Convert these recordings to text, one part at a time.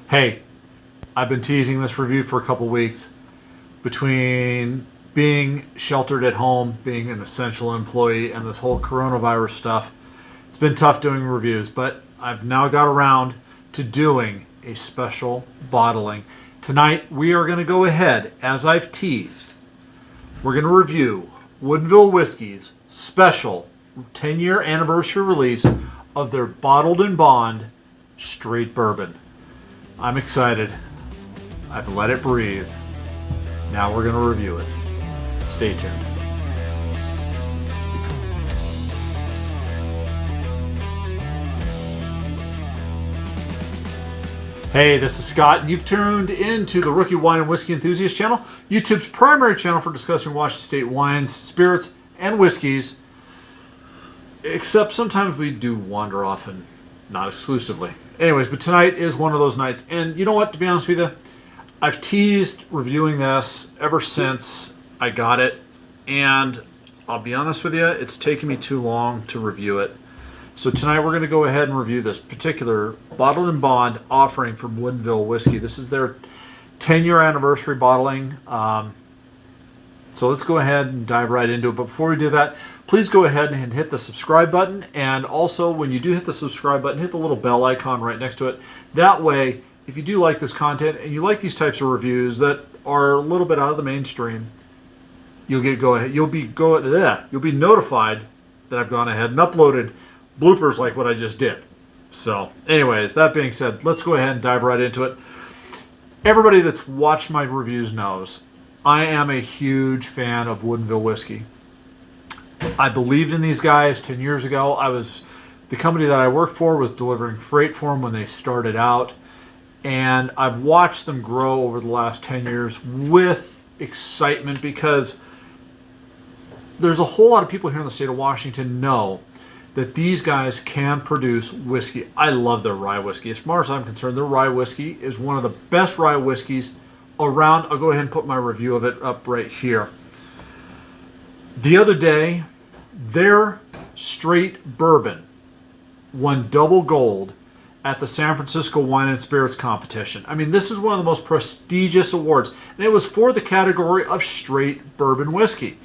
Hey, I've been teasing this review for a couple weeks. Between being sheltered at home, being an essential employee, and this whole coronavirus stuff, it's been tough doing reviews, but I've now got around to doing a special bottling. Tonight, we are going to go ahead, as I've teased, we're going to review Woodinville Whiskey's special 10-year anniversary release of their bottled and bond straight bourbon. I'm excited. I've let it breathe. Now we're going to review it. Stay tuned. Hey, this is Scott, and you've tuned into the Rookie Wine and Whiskey Enthusiast channel, YouTube's primary channel for discussing Washington State wines, spirits, and whiskeys. Except sometimes we do wander off, and not exclusively. Anyways, but tonight is one of those nights. And you know what, to be honest with you, I've teased reviewing this ever since I got it. And I'll be honest with you, it's taken me too long to review it. So tonight we're going to go ahead and review this particular bottled and bond offering from Woodinville Whiskey. This is their 10-year anniversary bottling. So let's go ahead and dive right into it. But before we do that, please go ahead and hit the subscribe button. And also, when you do hit the subscribe button, hit the little bell icon right next to it. That way, if you do like this content and you like these types of reviews that are a little bit out of the mainstream, you'll be notified that I've gone ahead and uploaded bloopers like what I just did. So, anyways, that being said, let's go ahead and dive right into it. Everybody that's watched my reviews knows I am a huge fan of Woodinville Whiskey. I believed in these guys 10 years ago. The company that I worked for was delivering freight for them when they started out. And I've watched them grow over the last 10 years with excitement because there's a whole lot of people here in the state of Washington know that these guys can produce whiskey. I love their rye whiskey. As far as I'm concerned, their rye whiskey is one of the best rye whiskeys around. I'll go ahead and put my review of it up right here. The other day, their straight bourbon won double gold at the San Francisco Wine and Spirits Competition. I mean, this is one of the most prestigious awards, and it was for the category of straight bourbon whiskey.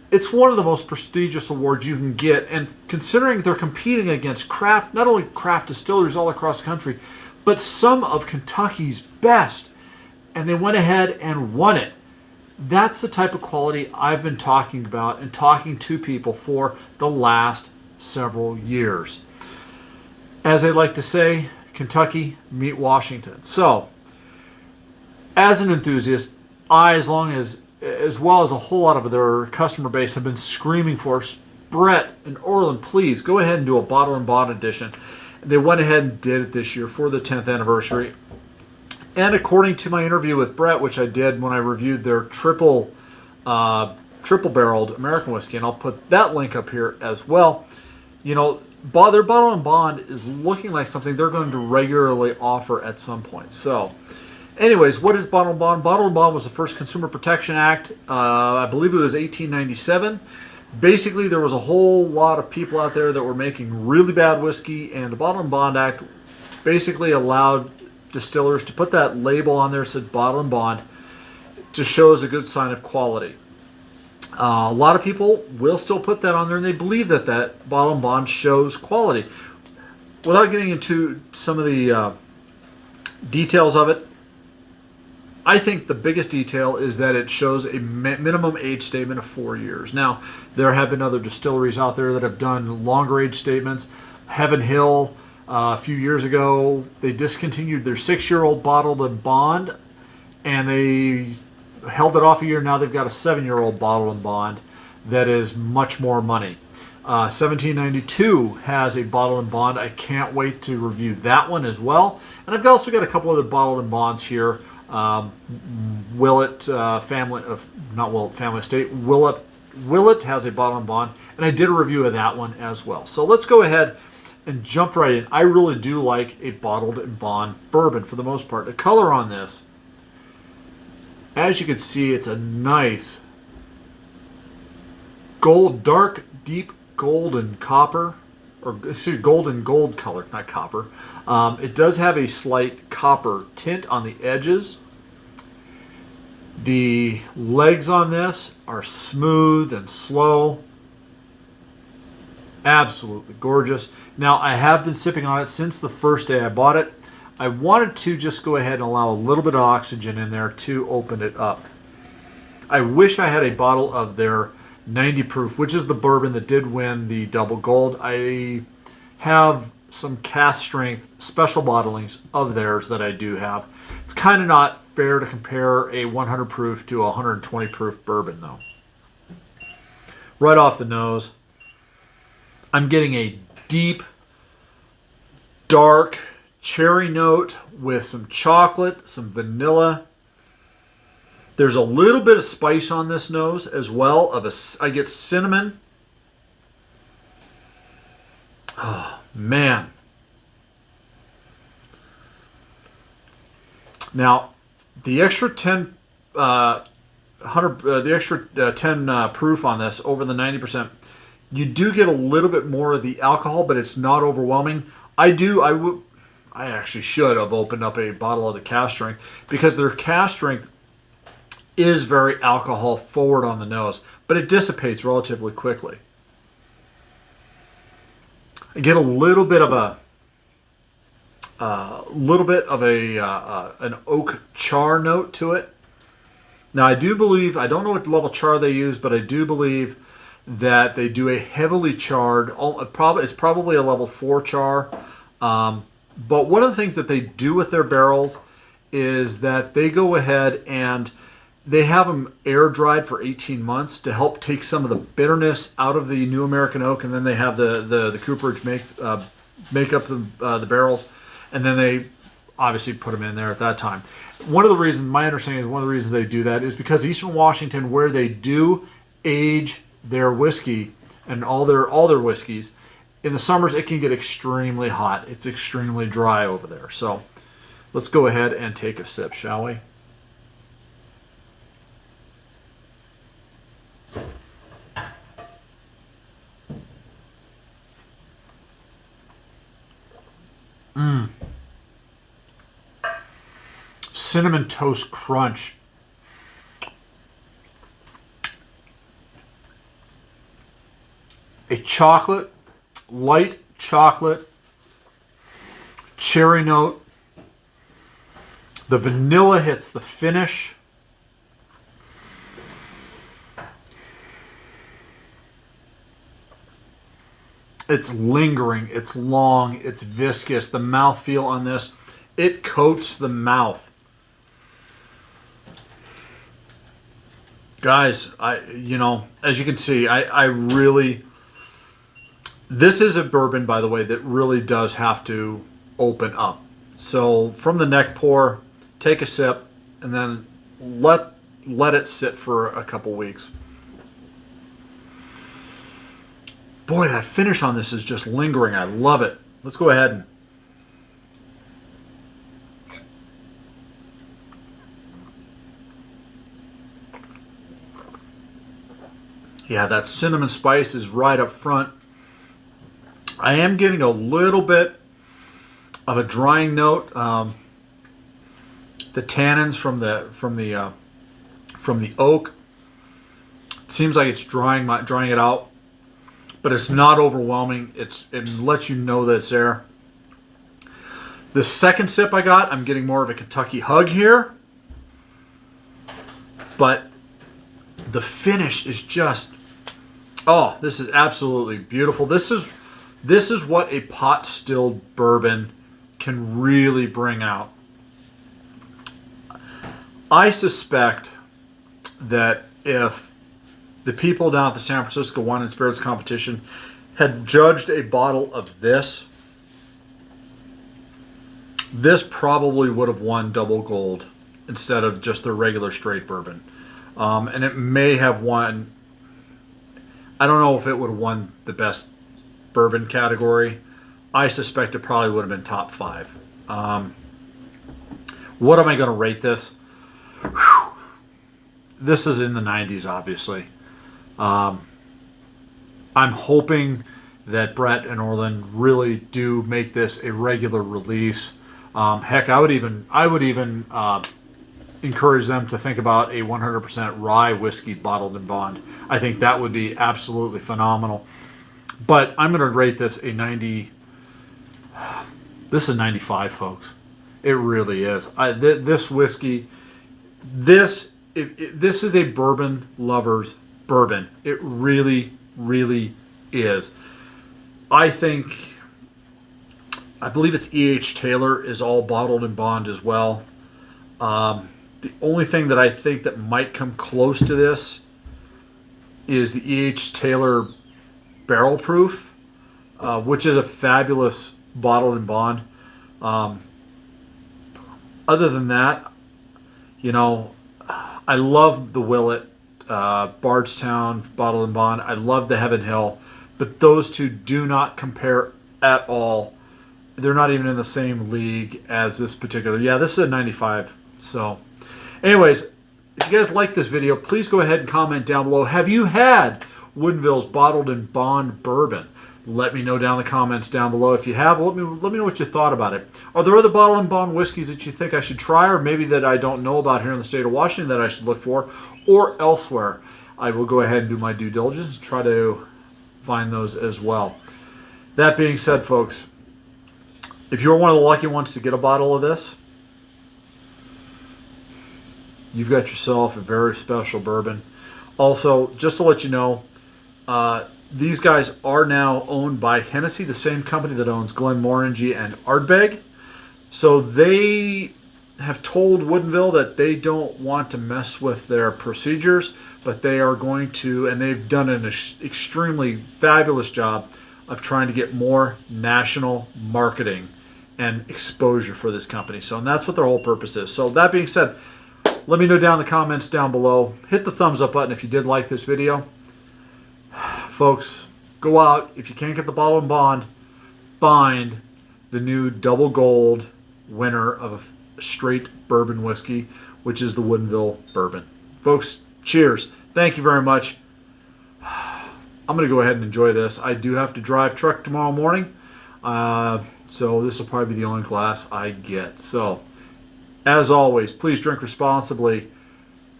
It's one of the most prestigious awards you can get, and considering they're competing against not only craft distilleries all across the country, but some of Kentucky's best, and they went ahead and won it. That's the type of quality I've been talking about and talking to people for the last several years. As they like to say, Kentucky, meet Washington. So, as an enthusiast, as well as a whole lot of their customer base, have been screaming for us, Brett and Orland, please go ahead and do a bottle and bond edition. They went ahead and did it this year for the 10th anniversary. And according to my interview with Brett, which I did when I reviewed their triple barreled American whiskey, and I'll put that link up here as well, you know, their bottle and bond is looking like something they're going to regularly offer at some point. So, anyways, what is bottle and bond? Bottle and bond was the first Consumer Protection Act. I believe it was 1897. Basically, there was a whole lot of people out there that were making really bad whiskey, and the Bottle and Bond Act basically allowed distillers to put that label on there that said bottle and bond to show as a good sign of quality. A lot of people will still put that on there, and they believe that that bottle and bond shows quality. Without getting into some of the details of it, I think the biggest detail is that it shows a minimum age statement of 4 years. Now, there have been other distilleries out there that have done longer age statements. Heaven Hill, a few years ago, they discontinued their 6-year-old bottled and bond, and they held it off a year. Now they've got a 7-year-old bottled and bond that is much more money. 1792 has a bottled and bond. I can't wait to review that one as well. And I've also got a couple other bottled and bonds here. Willett family estate. Willett has a bottle and bond, and I did a review of that one as well. So let's go ahead and jump right in. I really do like a bottled and bond bourbon for the most part. The color on this, as you can see, it's a nice gold, dark, deep golden copper or excuse me, golden gold color, not copper. It does have a slight copper tint on the edges. The legs on this are smooth and slow. Absolutely gorgeous. Now, I have been sipping on it since the first day I bought it. I wanted to just go ahead and allow a little bit of oxygen in there to open it up. I wish I had a bottle of their 90 proof, which is the bourbon that did win the double gold. I have some cask strength special bottlings of theirs that I do have. It's kind of not fair to compare a 100 proof to a 120 proof bourbon though. Right off the nose, I'm getting a deep, dark cherry note with some chocolate, some vanilla. There's a little bit of spice on this nose as well. I get cinnamon. Oh, man. Now, the extra 10 proof on this over the 90%, you do get a little bit more of the alcohol, but it's not overwhelming. I actually should have opened up a bottle of the cask strength because their cask strength is very alcohol forward on the nose, but it dissipates relatively quickly. I get a little bit of an oak char note to it. Now I do believe, I don't know what level char they use, but I do believe that they do a heavily charred, it's probably a level 4 char. But one of the things that they do with their barrels is that they go ahead and they have them air dried for 18 months to help take some of the bitterness out of the New American Oak, and then they have the cooperage make up the barrels, and then they obviously put them in there at that time. One of the reasons, my understanding is one of the reasons they do that is because Eastern Washington, where they do age their whiskey and all their whiskeys, in the summers it can get extremely hot. It's extremely dry over there. So let's go ahead and take a sip, shall we? Cinnamon Toast Crunch. A chocolate, light chocolate, cherry note. The vanilla hits the finish. It's lingering, it's long, it's viscous. The mouthfeel on this, it coats the mouth. Guys, as you can see, I really, this is a bourbon, by the way, that really does have to open up. So from the neck pour, take a sip, and then let it sit for a couple weeks. Boy, that finish on this is just lingering. I love it. Let's go ahead and... Yeah, that cinnamon spice is right up front. I am getting a little bit of a drying note. The tannins from the oak. It seems like it's drying it out, but it's not overwhelming. It lets you know that it's there. The second sip I got, I'm getting more of a Kentucky hug here, but the finish is just, oh, this is absolutely beautiful. This is what a pot stilled bourbon can really bring out. I suspect that if the people down at the San Francisco Wine and Spirits Competition had judged a bottle of this probably would have won double gold instead of just the regular straight bourbon. And it may have won, I don't know if it would have won the best bourbon category. I suspect it probably would have been top 5. What am I going to rate this? Whew. This is in the 90s, obviously. I'm hoping that Brett and Orland really do make this a regular release. Heck, I would even encourage them to think about a 100% rye whiskey bottled in bond. I think that would be absolutely phenomenal. But I'm going to rate this a 90. This is a 95, folks. It really is. This whiskey, this is a bourbon lover's bourbon. It really, really is. I believe it's E.H. Taylor is all bottled in bond as well. The only thing that I think that might come close to this is the E.H. Taylor Barrel Proof, which is a fabulous bottled in bond. Other than that, you know, I love the Willet, Bardstown bottled in bond. I love the Heaven Hill, but those two do not compare at all. They're not even in the same league as this particular. Yeah, this is a 95. So, anyways, if you guys like this video, please go ahead and comment down below. Have you had Woodinville's bottled in bond bourbon? Let me know down in the comments down below. If you have, let me know what you thought about it. Are there other bottled in bond whiskeys that you think I should try, or maybe that I don't know about here in the state of Washington that I should look for, or elsewhere? I will go ahead and do my due diligence and try to find those as well. That being said, folks, if you're one of the lucky ones to get a bottle of this, you've got yourself a very special bourbon. Also, just to let you know, these guys are now owned by Hennessy, the same company that owns Glenmorangie and Ardbeg. So they have told Woodinville that they don't want to mess with their procedures, but they are going to, and they've done an extremely fabulous job of trying to get more national marketing and exposure for this company. So, and that's what their whole purpose is. So that being said, let me know down in the comments down below. Hit the thumbs up button if you did like this video. Folks, go out. If you can't get the bottle in bond, find the new double gold winner of a straight bourbon whiskey, which is the Woodinville bourbon. Folks, cheers. Thank you very much. I'm going to go ahead and enjoy this. I do have to drive truck tomorrow morning, so this will probably be the only glass I get. So, as always, please drink responsibly.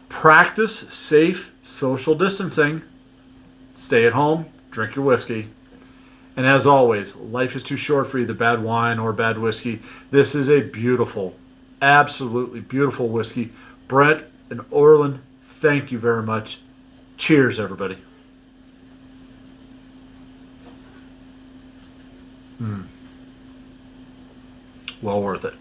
Practice safe social distancing. Stay at home, drink your whiskey. And as always, life is too short for either bad wine or bad whiskey. This is a beautiful, absolutely beautiful whiskey. Brent and Orland, thank you very much. Cheers, everybody. Well worth it.